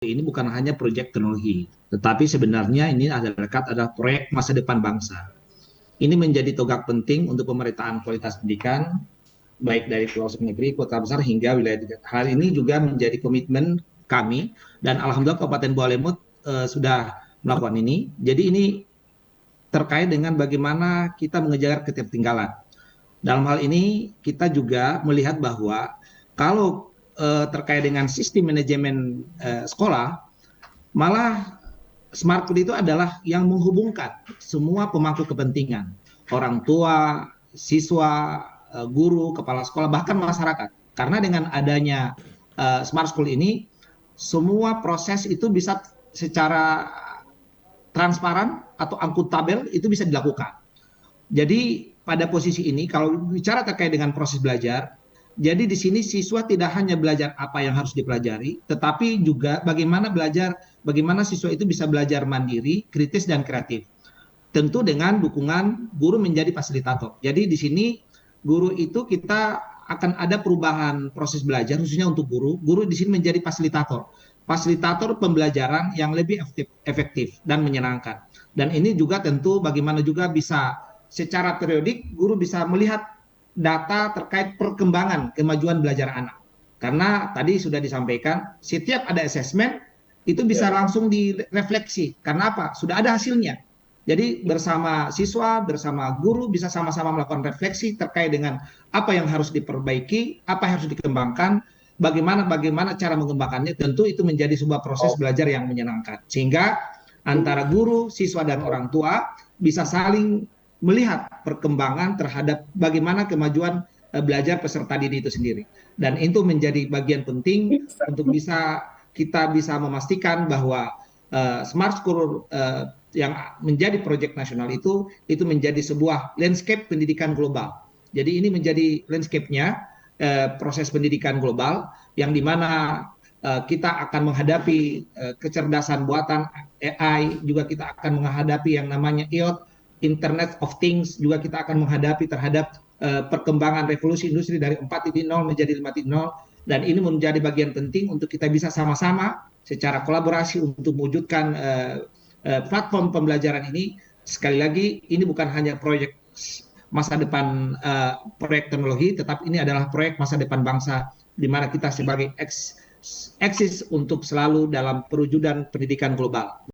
ini bukan hanya proyek teknologi, tetapi sebenarnya ini adalah proyek masa depan bangsa. Ini menjadi tonggak penting untuk pemerataan kualitas pendidikan, baik dari pelosok negeri, kota besar, hingga wilayah dekat. Hal ini juga menjadi komitmen kami, dan Alhamdulillah Kabupaten Bawah Lemut sudah melakukan ini. Jadi ini terkait dengan bagaimana kita mengejar ketertinggalan. Dalam hal ini, kita juga melihat bahwa kalau terkait dengan sistem manajemen sekolah, malah smart code itu adalah yang menghubungkan semua pemangku kepentingan, orang tua, siswa, guru, kepala sekolah, bahkan masyarakat. Karena dengan adanya smart school ini, semua proses itu bisa secara transparan atau akuntabel itu bisa dilakukan. Jadi pada posisi ini kalau bicara terkait dengan proses belajar, jadi di sini siswa tidak hanya belajar apa yang harus dipelajari, tetapi juga bagaimana siswa itu bisa belajar mandiri, kritis dan kreatif. Tentu dengan dukungan guru menjadi fasilitator. Jadi di sini guru itu kita akan ada perubahan proses belajar khususnya untuk guru. Guru di sini menjadi fasilitator. Fasilitator pembelajaran yang lebih efektif dan menyenangkan. Dan ini juga tentu bagaimana juga bisa secara periodik guru bisa melihat data terkait perkembangan kemajuan belajar anak. Karena tadi sudah disampaikan, setiap ada assessment itu bisa langsung direfleksi. Karena apa? Sudah ada hasilnya. Jadi bersama siswa, bersama guru bisa sama-sama melakukan refleksi terkait dengan apa yang harus diperbaiki, apa yang harus dikembangkan, bagaimana cara mengembangkannya. Tentu itu menjadi sebuah proses belajar yang menyenangkan. Sehingga antara guru, siswa dan orang tua bisa saling melihat perkembangan terhadap bagaimana kemajuan belajar peserta didik itu sendiri. Dan itu menjadi bagian penting untuk kita bisa memastikan bahwa smart school yang menjadi proyek nasional itu menjadi sebuah landscape pendidikan global. Jadi ini menjadi landscape-nya proses pendidikan global yang dimana kita akan menghadapi kecerdasan buatan AI, juga kita akan menghadapi yang namanya IoT, Internet of Things, juga kita akan menghadapi terhadap perkembangan revolusi industri dari 4.0 menjadi 5.0, dan ini menjadi bagian penting untuk kita bisa sama-sama secara kolaborasi untuk mewujudkan platform pembelajaran ini. Sekali lagi, ini bukan hanya proyek masa depan proyek teknologi, tetapi ini adalah proyek masa depan bangsa, di mana kita sebagai eksis untuk selalu dalam perwujudan pendidikan global.